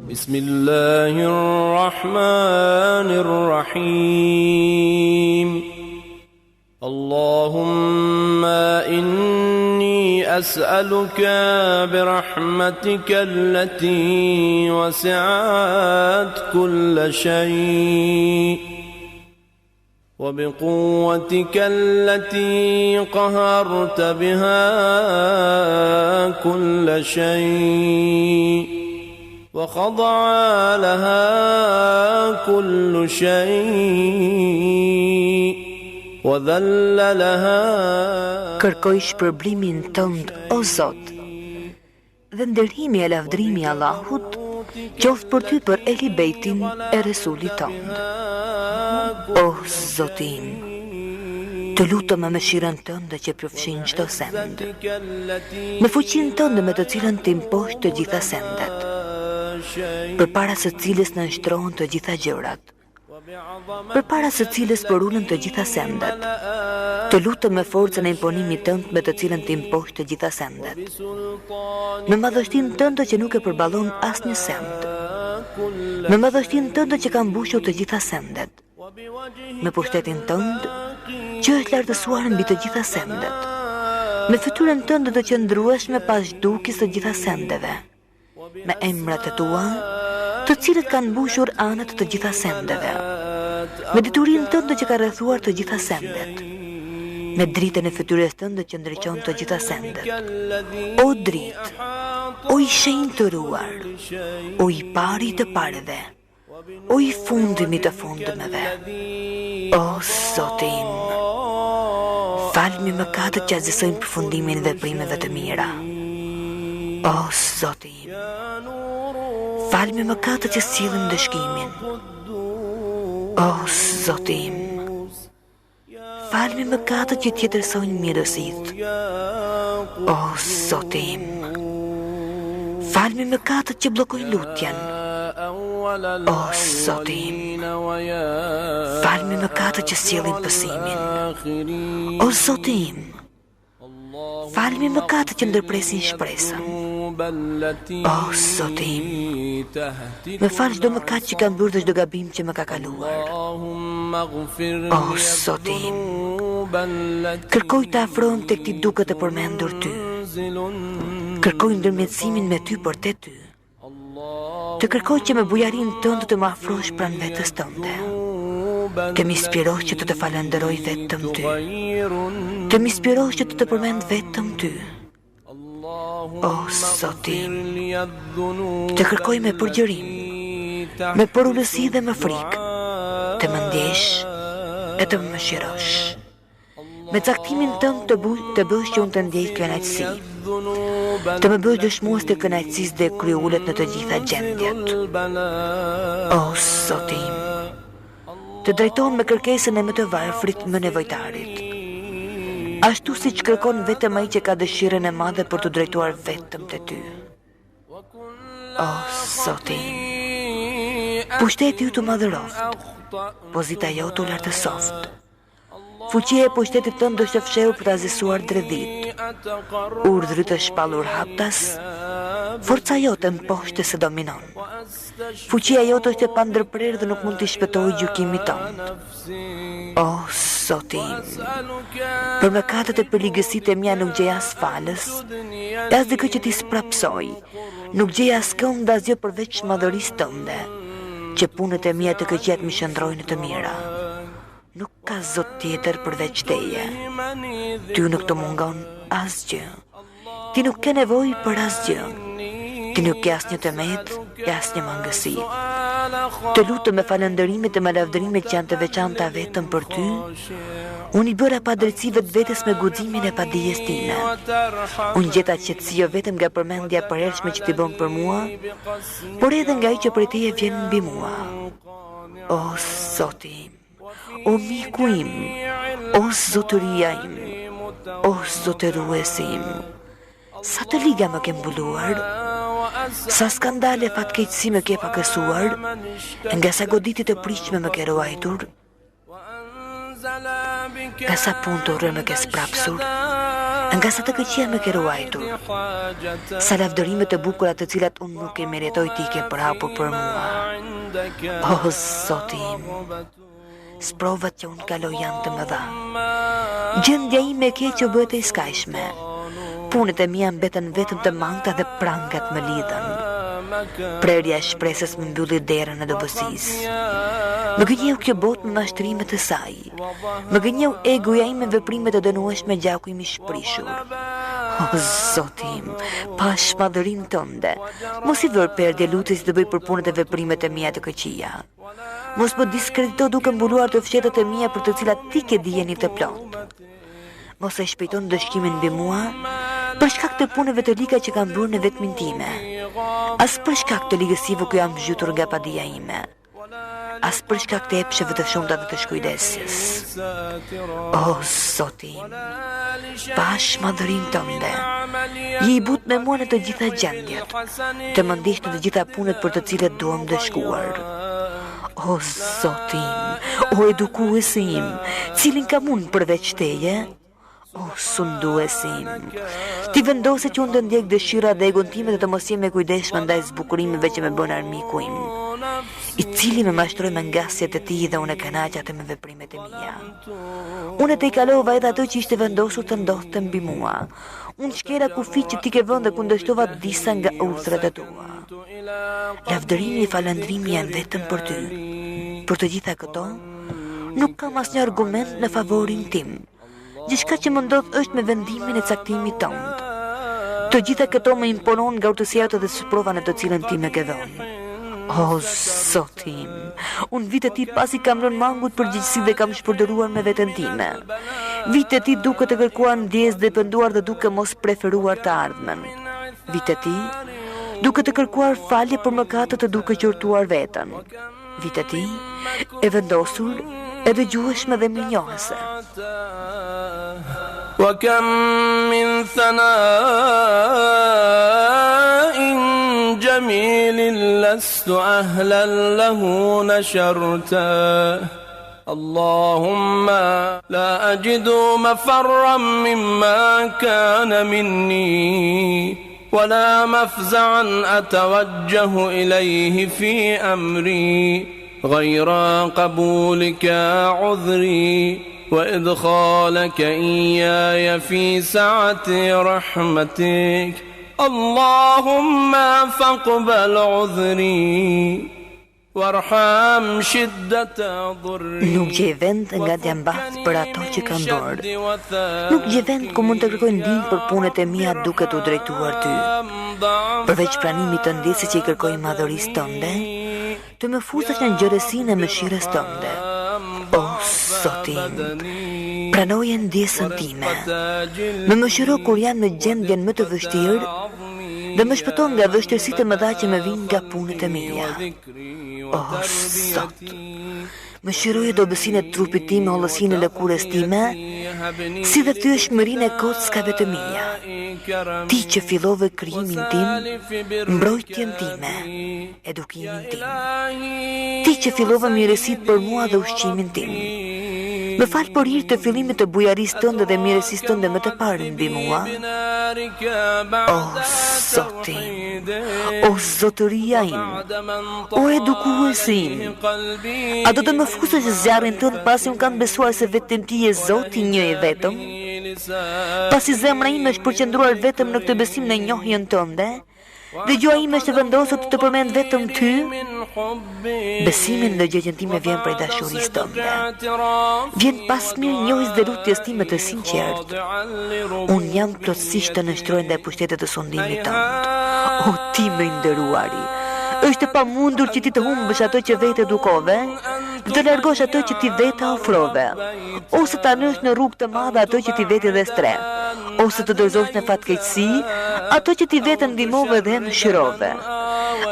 Bismillahirrahmanirrahim. Allahumma inni as'aluka birahmatika allati wasi'at kulla shay' وبقوتك التي قهرت بها كل شيء وخضع لها كل شيء وذل لها. Kërkoj shpërblimin tënd, o Zot, dhe ndërhimi e lavdrimi Allahut qoftë për ty për Ehli Bejtin e Resulit tënd. O Zotim, të lutem me mëshirën tënde që përfshin çdo send, me fuqinë tënde me të cilën të imposh të gjitha sendet, përpara së cilës në nshtrohen të gjitha gjërat, përpara së cilës përullën të gjitha sendet, të lutem me forcën e imponimit tënd me të cilën të imposh të gjitha sendet, me madhështinë tënde që nuk e përballon asnjë send, me madhështinë tënde që ka mbushur të gjitha sendet, me pushtetin tënd që është lartësuar mbi të gjitha sendet, me fytyrën tënde të qëndrueshme pas zhdukjes të gjitha sendeve, me emrat e tua, të cilët kanë mbushur anët të gjitha sendeve, me diturinë tënde që ka rrethuar të gjitha sendet, me dritën e fytyrës tënde që ndriçon të gjitha sendet. O dritë, o i shenjtëruar, o i pari të pareve, o i fundimi të fundimeve, o Zotim, falmi mëkatet që azisojnë përfundimin dhe veprimeve të mira. O Zotim, falmi mëkatet që sillin dëshkimin. O Zotim, falmi mëkatet që tjetërsojnë mirësitë. O Zotim, falmi mëkatet që bllokojnë lutjen. O Zotim, falmi mëkatet që sjellin pësimin. O Zotim, falmi mëkatet që ndërpresin shpresën. O Zotim, më fal çdo mëkat që kam bërë dhe çdo gabim që më ka kaluar. O Zotim, kërkoj të afrohem tek ti duke të përmendur ty. Kërkoj ndërmjetësimin me ty për te ty. Të kërkoj që me bujarin tënde të më afrosh pran vetës tënde. Të më inspirosh që të të falenderoj vetëm ty. Të më inspirosh që të të përmend vetëm ty. O Zotim, të kërkoj me përgjërim, me përullësi dhe me frikë, të më ndjesh e të më mëshirosh. Me caktimin tënd të bësh që unë të ndjej kënaqësi, të më bësh dëshmues të kënaqësisë dhe kryullet në të gjitha gjendjet. O Zotim, të drejtohem me kërkesën e më të varfrit më nevojtarit, ashtu si që kërkon vetëm ai që ka dëshirën e madhe për të drejtuar vetëm te ty. O Zotim, pushteti ju të madhëroft, pozita jo të lartësoft. Fuqia e pushtetit tënd është e fshehur për ta zisuar dredhit. Urdhri të shpallur haptas, forca jote mposhtë se dominon. Fuqia jote është e pandërprerë dhe nuk mund t'i shpëtojë gjykimit tënd. O Zotim, për mëkatet e përligësitë e mia nuk gjej as falës, as dikë që t'i sprapsoj, nuk gjej as kënd asgjë përveç madhërisë tënde, që punët e mia të këqijat më shndrojnë të mira. Nuk ka zot tjetër përveç teje. Ty nuk të mungon asgjë. Ti nuk ke nevojë për asgjë. Ti nuk ke asnjë tëmet, asnjë mangësi. Të lutem me falënderimet e lavdërimet që janë të veçanta vetëm për ty. Unë i bëra padrejtësive të vetes me guximin e padijes time. Unë gjeta qetësi jo vetëm nga përmendja e përhershme që ti bën për mua, por edhe nga ai që prej teje vjen mbi mua. O Zotim, o miku im, o zotëria im, o zotëruesi im, sa të liga më ke mbuluar, sa skandale fatkeqësi më ke pakësuar, nga sa goditit e prishme më ke ruajtur, nga sa punë të urrë më ke sprapsur, nga sa të këqia më ke ruajtur, sa lavdërimet e bukura të cilat unë nuk e meritoj ti ke përhapur për mua. O Zoti im, sprovat që unë kaloj janë të mëdha. Gjendja ime e keqe u bëhet e skajshme. Punët e mia mbeten vetëm të mangëta dhe prangat më lidhen. Prerja e shpresës më mbylli derën e dobësisë. Më gënjeu kjo botë me mashtrimet e saj. Më gënjeu egoja ime me veprimet e dënueshme gjaku im i shprishur. O Zoti im, pash madhërinë tënde, mos i vër perdje lutjes të bëj për punët e veprimet e mia të këqija. Mos më diskredito duke mbuluar të fshetat e mia për të cilat ti ke dijeni të plot. Mos e shpejton dëshkimin mbi mua për shkak të punëve të liga që kam bërë në vetmin time. As për shkak të ligësive ku jam zhytur nga padia ime. As për shkak të epsheve të shumta dhe të shkujdesjes. O Zoti im, pash madhërinë tënde, je i butë me mua në të gjitha gjendjet, të më ndiq në të gjitha punët për të cilat duam të shkuar. O Zoti im, o edukuesi im, cilin kam unë përveç teje? O sunduesi im, ti vendose që unë të ndjek dëshira dhe egon time dhe të mos jem e kujdeshme ndaj zbukurimeve që me bën armiku im, i cili me mashtroj me ngasjet e tij dhe unë e kënaqja me veprimet e mia. Unë të i kalova edhe ato që ishte vendosur të ndodhte mbi mua. Unë shkera kufit që ti ke vënë dhe kundërshtova disa nga udhrat e tua. Lavdërimi e falëndrimi janë vetëm për ty. Për të gjitha këto, nuk kam asnjë argument në favorin tim. Gjithçka që më ndodh është me vendimin e caktimit tënd. Të gjitha këto më imponon nga urtësia dhe sprova në të cilën ti më ke dhënë. O Zoti im, unë vitet ti pasi kam lënë mangut përgjegjësi dhe kam shpërdoruar me veten time. Vitet ti duke të kërkuar ndjes dhe penduar dhe duke mos preferuar të ardhmen. Vitet ti duke të kërkuar falje për mëkatet dhe duke qortuar veten. Vitet ti e vendosur e dëgjueshme dhe mirënjohëse. وكم من ثناء جميل لست أهلا له نشرته اللهم لا أجد مفرا مما كان مني ولا مفزعا أتوجه إليه في أمري غير قبولك عذري وإدخالك إياي في سعة رحمتك اللهم فاقبل عذري وارحم شدة ضري. Nuk gjej vend nga djambat për ato që kam bërë. Nuk gjej vend ku mund të kërkoj ndihmë për punët e mia duke t'u drejtuar ty. Përveç pranimit të ndjesë që i kërkoj madhërisë tënde, të më fusesh në ngjërësinë e mëshirës tënde. O Zoti im, pranoje ndjesën time. Më mëshiro kur jam në gjendjen më të vështirë dhe më shpëton nga vështirësitë e mëdha që më vijnë nga punët e mia. O Zot, mëshiroje dobësinë e trupit tim me hollësinë e lëkurës time, si dhe thyeshmërinë e kockave të mia. Ti që fillove krijimin tim, mbrojtjen time, edukimin tim. Ti që fillove mirësitë për mua dhe ushqimin tim. Më fal për hir të fillimit të bujarisë tënde dhe mirësisë tënde më të parë mbi mua. O Zoti, o zotëria im, o edukuesi im, a do të më fusesh zjarrin tënd pasi unë kam besuar se vetëm ti je Zoti një i vetëm? Pasi zemra ime është përqendruar vetëm në këtë besim në njohjen tënde, dhe gjuha ime është vendosur të përmend vetëm ty, besimin në gjëjen time vjen prej dashurisë tënde. Vjen pas mirënjohjes dhe lutjes time të sinqertë. Unë jam plotësisht të nështroj ndaj pushtetit të sundimit tënd. O ti më i nderuari, është e pamundur që ti të humbësh ato që vetë edukove, dhe të largosh ato që ti vetë ofrove, ose ta nësh në rrugë të madhe ato që ti vetë dhe stre, ose të dorëzosh në fatkeqësi ato që ti vetë ndihmove dhe mëshirove.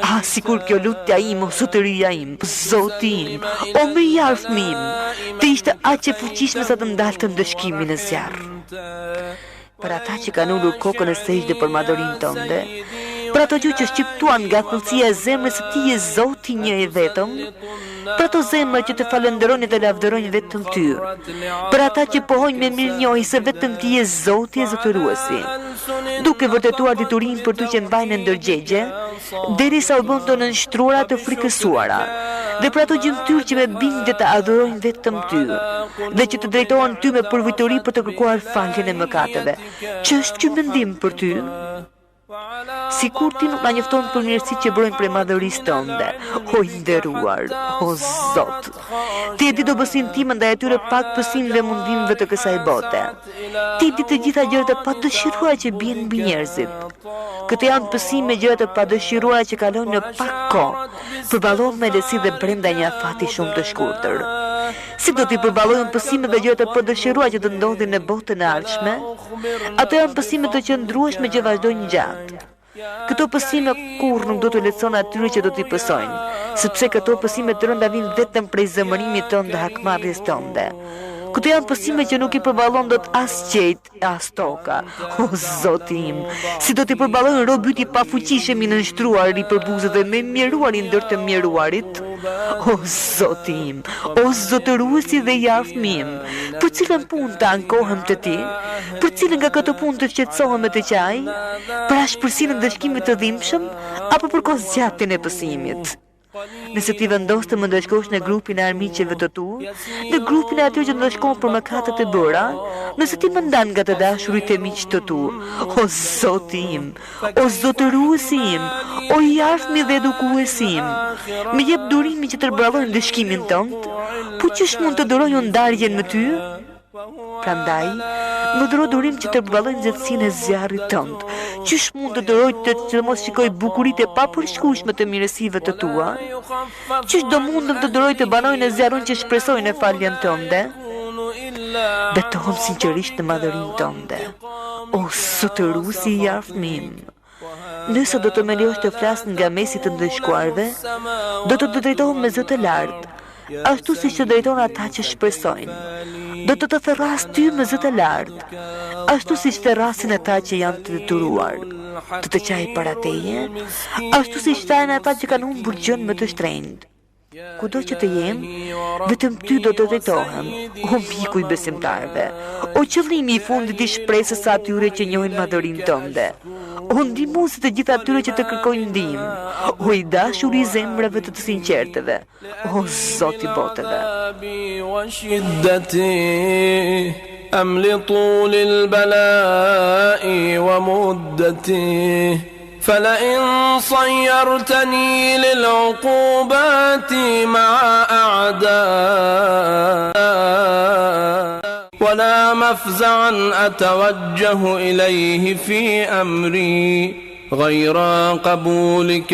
Ah, sikur kjo lutja im, o zotëria im, Zoti im, o më i afërm im, të ishte aq e fuqishme sa të ndalte ndëshkimin e zjarr. Për ata që kanë ulur kokën e sejdë për madhërinë tënde, për ato gjë që shqiptuan nga thellësia e zemrës së Ti je Zoti një i vetëm, për ato zemra që Të falenderojnë dhe lavdërojnë vetëm Ty, për ata që pohojnë me mirënjohje se vetëm Ti je Zoti e zotëruesi, duke vërtetuar diturinë për Ty që mbajnë ndërgjegje, derisa u bën të nënshtruara të frikësuara, dhe për ato gjymtyr që me bindje të adhurojnë vetëm Ty, dhe që të drejtohen Ty me përvituri për të kërkuar faljen e mëkateve. Që është ky mendim për Ty? Sikur Ti nuk na njofton për mirësitë që brojnë prej madhërisë Tënde, o i nderuar, o Zot. Ti e di dobësinë time ndaj atyre pak pësimëve dhe mundimeve të kësaj bote. Ti di të gjitha gjërat e padëshiruara që bien mbi njerëzit. Këto janë pësime gjërat e padëshiruara që kalojnë në pak kohë, përballohen me lehtësi dhe brenda një afati shumë të shkurtër. Si do t'i përballojnë pësimet dhe gjërat e padëshiruara që të ndodhin në botën e ardhshme? Ato janë pësime të qëndrueshme që vazhdojnë gjatë. Këto pësime kurrë nuk do të lehtëson atyre që do t'i pësojnë, sepse këto pësime të rënda vinë vetëm prej zemërimit tonë dhe hakmarrjes tonë. Këto janë pësime që nuk i përballon dot as qejt, as toka. O Zoti im, si do t'i përballojnë robyti pafuqishëm i nënshtruar i përbuzët dhe me mjeruar i ndër të mjeruarit? O Zoti im, o zotëruesi dhe i afmi im, për cilën punë të ankohem të Ti? Për cilën nga këto punë të shqetësohem me të qaj? Për ashpërsinë e ndëshkimit të dhimbshëm apo për kozgjatjen e pësimit? Nëse ti vendos të më ndëshkosh në grupin e armiqeve të tu, në grupin e atyre që ndëshkon për mëkatet e bëra, nëse ti më ndan nga të dashurit e miq të tu, o Zoti im, o zotëruesi im, o i afmi dhe edukuesi im, më jep durimin që të përballojnë ndëshkimin tënd, po ç'është mund të duroj ndarjen me Ty? Prandaj, më duro durim që të përballoj nxehtësinë e zjarrit tënd. Qysh mund të duroj të mos shikoj bukuritë e papërshkueshme të mirësive të Tua? Qysh do mundem të duroj të banoj në zjarrin që shpresoj në faljen tënde? Betohem sinqerisht në madhërinë tënde, o zotëruesi i afmim. Nëse do të më lejosh të flas nga mesi të ndëshkuarve, do të drejtohem me zë të lartë, ashtu siç të drejton ata që shpresojnë. Do të të therras Ty me zë të lartë, ashtu siç therrasin ata që janë të detyruar. Të të qaj para Teje, ashtu siç thajnë ata që kanë humbur gjën më të shtrenjtë. Kudo që të jem, vetëm Ty do të drejtohem, o miku i besimtarve, o qëllimi i fundit i shpresës së atyre që njohin madhërinë Tënde, o ndihmuesi të gjithë atyre që të kërkojnë ndihmë, o i dashur i zemrave të sinqerteve, o Zoti i botëve. أملطوا للبلاء ومدته فلئن صيرتني للعقوبات مع أعداء ولا مفزعا أتوجه إليه في أمري غير قبولك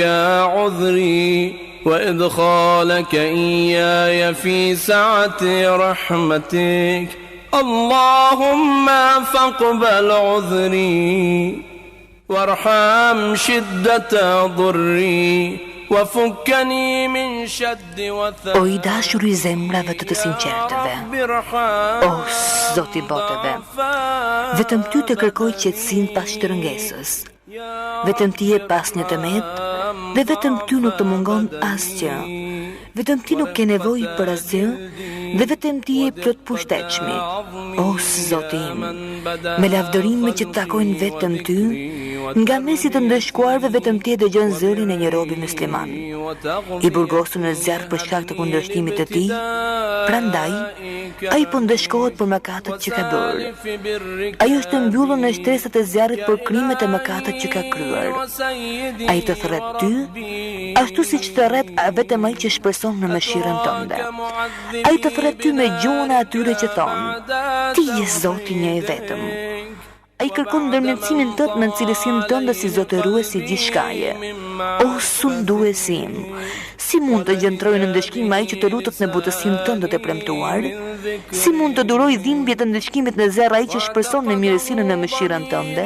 عذري وإدخالك إياي في سعة رحمتك اللهم فاقبل عذري وارحم شدة ضري وفكني من شد وثق. O i dashur i zemrave të sinqertëve, o Zoti i botëve, vetëm Ty të kërkoj qetësinë pas shtrëngesës. Vetëm Ti je pas një tëmet, dhe vetëm Ty nuk të mungon asgjë. Vetëm Ti nuk ke nevojë për asgjë, dhe vetëm Ti je plot pushtetshmi. O Zoti im, me lavdërime që takojnë vetëm Ty, nga mesi të ndëshkuarve vetëm Ti e dëgjon zërin e një robi musliman, i burgosur në zjarr për shkak të kundërshtimit të Tij. Prandaj, ai po ndëshkohet për mëkatet që ka bërë. Ai është mbyllur në shtresat e zjarrit për krimet e mëkatet që ka kryer. Ai të thret Ty, ashtu siç thret vetëm ai që shpreson në mëshirën Tënde. Ai të thret Ty me gjuhën e atyre që thonë: Ti je Zoti një i vetëm. Ai kërkon ndërmjetësimin tënd në cilësinë tënde si zotëruesi i gjithçkaje. O sunduesi im, si mund të gjentroj në ndëshkim ai që të lutet në butësinë tënde të premtuar? Si mund të duroj dhimbjet e ndëshkimit në zerr ai që shpreson në mirësinë në mëshirën tënde?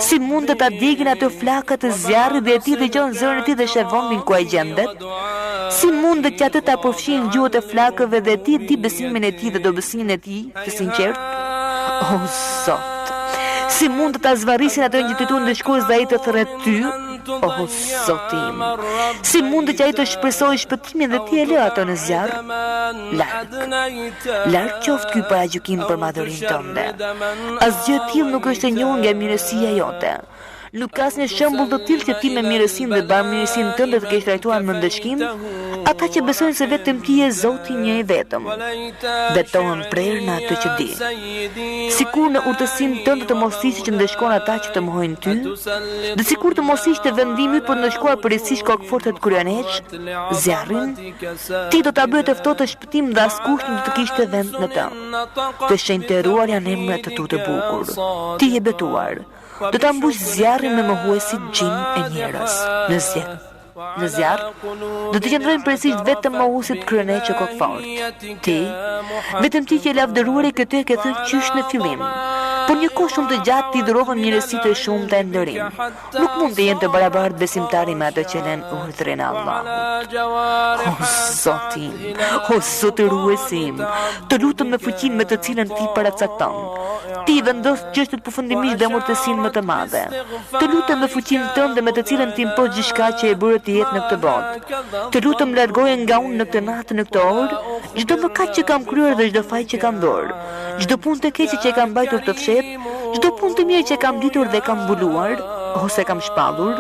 Si mund të ta djegin ato flakat e zjarrit dhe ti dëgjon zërin e tij dhe sheh vendin ku ai gjendet? Si mund të atë ta përfshin gjuhët e flakëve dhe ti di besimin e tij dhe dobësinë e tij të sinqert? O Zot, si mund të ta zvarrisin ato një të ndëshkues dhe ai të thret Ty? O Zotim, si mund që ai të shpresojë shpëtimin dhe ti e lë ato në zjarr? Larg qoftë ky paragjykim për madhërinë tënde. Asgjë e tillë nuk është e njohur nga mirësia jote. Nuk ka asnjë shembull të tillë që ti me mirësinë dhe bamirësinë tënde të kesh trajtuar me ndëshkim ata që besojnë se vetëm ti je Zoti një i vetëm. Betohen prerë në atë që di. Sikur në urtësinë tënde të mos ishte që ndeshkon ata që të mohojnë ty, dhe sikur të mos ishte vendimi për të ndeshkuar përgjithsisht kokëfortet kryeneç, zjarrin, ti do ta bëje të ftohtë të shpëtim dhe askush nuk të kishte vend në të. Të shenjtëruar janë emrat të tu të bukur. Ti je betuar. Do ta mbush zjarrin me mohuesit gjin e njerëz. Në zjarr do të qëndrojnë përgjithsisht vetëm mohuesit kryeneç e kokfort. Ti, vetëm ti që e lavdëruari këtë e ke thënë qysh në fillim. Por një kohë shumë të gjatë ti dhurova mirësitë e shumta e nderim. Nuk mund të jenë të barabartë besimtari me ato që lën urdhrin e Allahut. O Zoti, o Zotëruesim, të lutem me fuqinë me të cilën ti paracakton. Ti vendos çështjet përfundimisht dhe amortësinë më të madhe. Të lutem me fuqinë tënde me të cilën ti impos gjithçka që e bëre të jetë në këtë botë. Të lutem largoje nga unë në këtë natë, në këtë orë, çdo mëkat që kam kryer dhe çdo faj që kam bërë, çdo punë të keqe që e kam mbajtur të fshet, çdo punë të mirë që kam ditur dhe kam mbuluar, ose kam shpallur,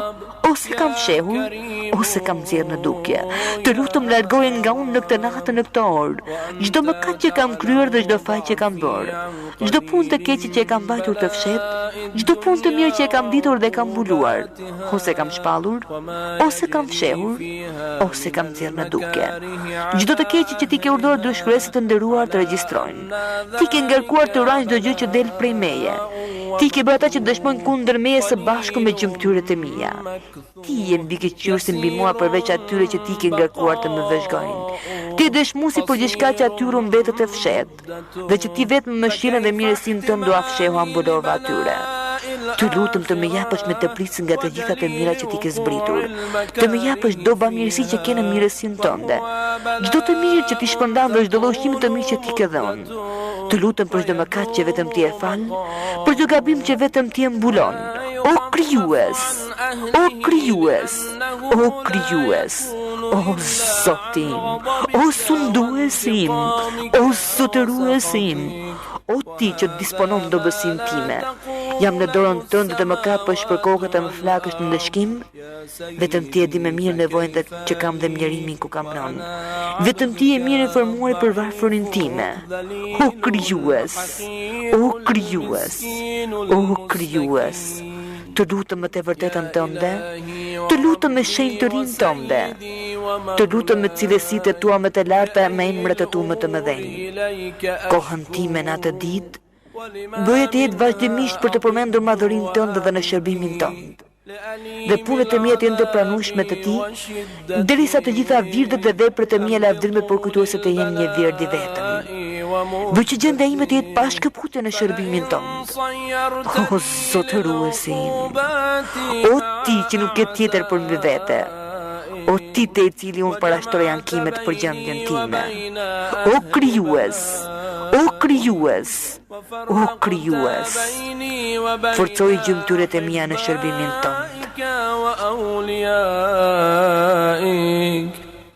ose kam fshehur, ose kam nxjerrë në dukje. Të lutem largoje nga unë në këtë natë, në këtë orë, çdo mëkat që kam kryer dhe çdo faj që kam bërë, çdo punë të keqe që e kam mbajtur të fshet, çdo punë të mirë që e kam ditur dhe kam mbuluar, ose kam shpallur, ose kam fshehur, ose kam nxjerrë në dukje. Çdo të keqe që ti ke urdhëruar dëshkruesit të nderuar të regjistrojnë. Ti ke ngarkuar të urajnë çdo gjë që del prej meje. Ti ke bërë ata që dëshmojnë kundër meje së bashku me gjymtyrët e mia. Ti je mbikëqyrësi mbi mua përveç atyre që ti ke ngarkuar të më vëzhgojnë. Ti dëshmuesi për gjithçka që atyre mbetet e fshehtë, dhe që ti vetëm me mëshirën dhe mirësinë tënde do afshehu ambulova atyre. Të lutem të më japësh me të prisë nga të gjitha të mira që ti ke zbritur. Të më japësh çdo bamirësi që ke në mirësinë tënde. Çdo të mirë që ti shpërndan dhe çdo lloj ushqimi të mirë që ti ke dhënë. Të lutem për çdo mëkat që vetëm ti e fal, për çdo gabim që vetëm ti e mbulon. O krijues, o krijues, o krijues, o Zotim, o sunduesim, o zotëruesim, o ti që disponon dobësinë time. Jam në dorën tënde dhe më kapësh për kokët e më flakësh në ndëshkim. Vetëm ti e di më mirë nevojën që kam dhe mjerimin ku kam rënë. Vetëm ti e mirë informuar për varfërinë time. O krijues, o krijues, o krijues. Të lutem me të vërtetën tënde, të lutem me shenjtërinë tënde, të lutem me cilësitë tua më të larta, me emrat e tu më të mëdhenj. Kohën time në atë ditë, bëje të jetë vazhdimisht për të përmendur madhërinë tënde dhe në shërbimin tënd. Dhe punët e mia të jenë të pranueshme të ti, derisa të gjitha virdet dhe veprat e mia lavdërime për kujtuese të jenë një vird i vetëm. Dhe që gjendja ime të jetë pa shkëputje në shërbimin tënd. O Zotëruesim, o ti që nuk ke tjetër për mbi vete, o ti te i cili unë parashtroj ankimet për gjendjen time. O krijues, o krijues, o krijues, forcoj gjymtyrët e mia në shërbimin tënd.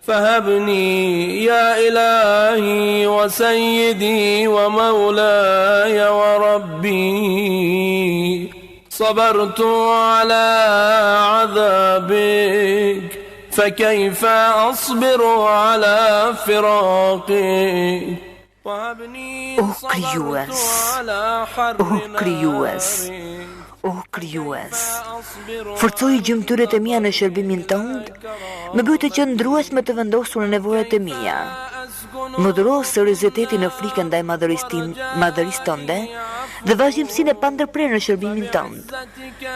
فهبني يا إلهي وسيدي ومولاي وربي صبرت على عذابك فكيف أصبر على فراقك O krijues, o krijues, o krijues, forcoj gjymtyrët e mia në shërbimin tënd, më bëj të qëndrueshme të vendosur në nevojat e mia. Më dhuro seriozitetin në frikën ndaj madhërisë tënde dhe vazhdimsinë e pandërprerë në shërbimin tënd.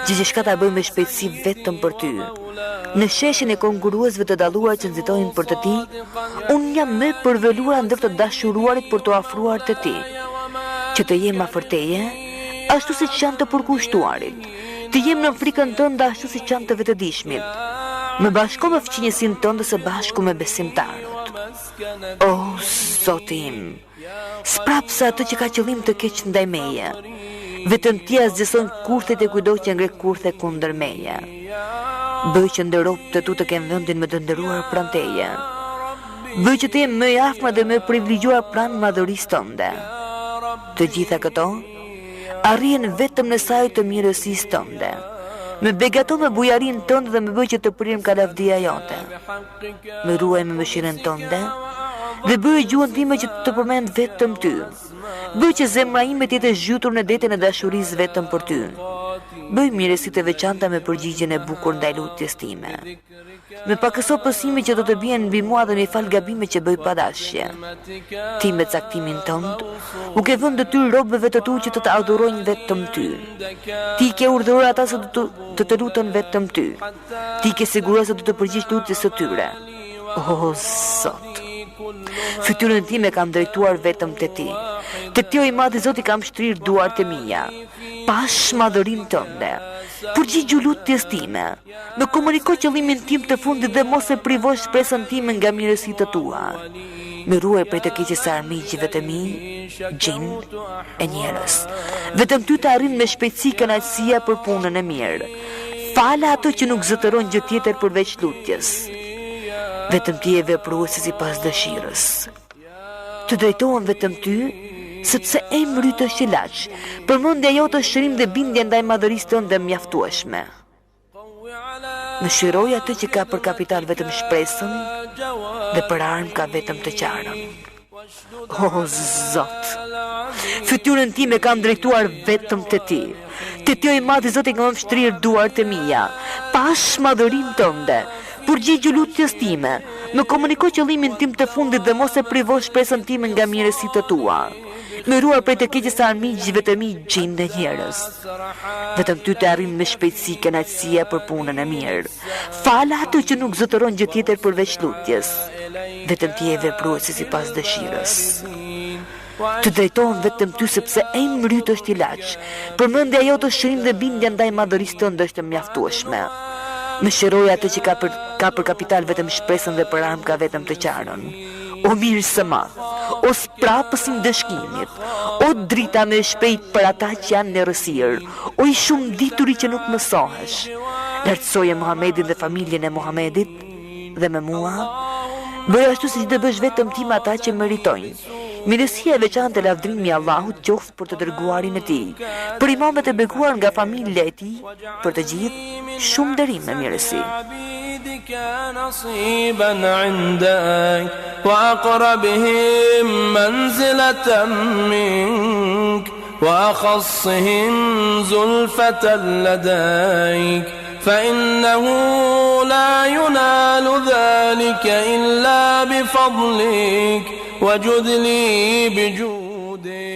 Gjithçka ta bëj me shpejtësi vetëm për ty. Në sheshin e konkurruesve të dalluar që nxitojnë për të ti, unë jam më përveluar ndër të dashuruarit për të afruar të ti. Që të jem afër teje, ashtu siç janë të përkushtuarit. Të jem në frikën tënde ashtu siç janë të vetëdijshmit. Më bashko me fqinjesin tënde së bashku me besimtarët. O Zotim, sprapsa atë që ka qëllim të keq ndaj meje. Vetëm ti zgjeson kurthet e kujdo që ngre kurthe kundër meje. Bëj që ndërropt të tu të kemë vendin më të ndëruar pranë teje. Bëj që të jem më i afërm dhe më privilegjuar pranë madhërisë tënde. Të gjitha këto arrihen vetëm në sajë të mirësisë tënde. Më begaton me bujarinë tënde dhe më bëj që të prirëm ka lavdia jote. Më ruaj me mëshirën tënde dhe bëj gjuhën time që të përmend vetëm ty. Bëj që zemra ime të jetë zhytur në detin e dashurisë vetëm për ty. Bëj mirësitë e veçanta me përgjigjen e bukur ndaj lutjes time. Me pakëso pësimi që do të bien mbi mua dhe me fal gabime që bëj padashje. Ti me caktimin tënd, u ke vënë detyrë robëve të tu që të adhurojnë vetëm ty. Ti ke urdhëruar ata se të të lutën vetëm ty. Ti ke siguruar se do të përgjigjesh lutjes së tyre. O Zot, fytyrën time kam drejtuar vetëm te ti. Te ti o i madhi Zoti kam shtrirë duart e mia. Pash madhërinë tënde. Përgjigju lutjes time. Më komuniko qëllimin tim të fundit dhe mos e privosh shpresën time nga mirësitë tua. Më ruaj prej të keqes së armiqjve të mi, gjin e njerëz. Vetëm ty të arrin me shpejtësi kënaqësia për punën e mirë. Fala ato që nuk zotëron gjë tjetër përveç lutjes. Vetëm ti e vepruesi sipas dëshirës. Të drejtohem vetëm ty, sepse emri yt është ilaç. Përmendja jote është shërim dhe bindje ndaj madhërisë tënde mjaftueshme. Mëshiroj atë që ka për kapital vetëm shpresën dhe për armë ka vetëm të qarën. O Zot, fytyrën time kam drejtuar vetëm te ti. Te ti o i madhi Zoti kam shtrirë duart e mia. Pash madhërinë tënde. Përgjigju lutjes time. Më komuniko qëllimin tim të fundit dhe mos e privosh shpresën time nga mirësitë tua. Më ruaj prej të keqes së armiqjve të mi, gjin dhe njerëz. Vetëm ty të arrin me shpejtësi kënaqësia për punën e mirë. Fala ato që nuk zotëron gjë tjetër përveç lutjes. Vetëm ti e vepruesi sipas dëshirës. Të drejtohem vetëm ty sepse emri yt është ilaç. Përmendja jote është shërim dhe bindja ndaj madhërisë tënde është mjaftueshme. Më shëroj atë që ka për kapital vetëm shpresën dhe për armë ka vetëm të qarën. O mirë së madh, o sprapësin dëshkimit, o drita me shpejt për ata që janë në rësirë, o i shumë dituri që nuk mësohesh. Lartësoje Muhamedit dhe familjen e Muhamedit dhe me mua, bëj ashtu si që të bësh vetëm ti me ata që meritojnë. Mirësia e veçantë e lavdrimi i Allahut qoftë për të dërguarin e tij, për imamet e beguar nga familja e tij, për të gjithë shumë nderim me mirësi. نصيبا عندك وأقربهم منزلة منك وأخصهم زلفة لديك فإنه لا ينال ذلك إلا بفضلك وجد لي بجودك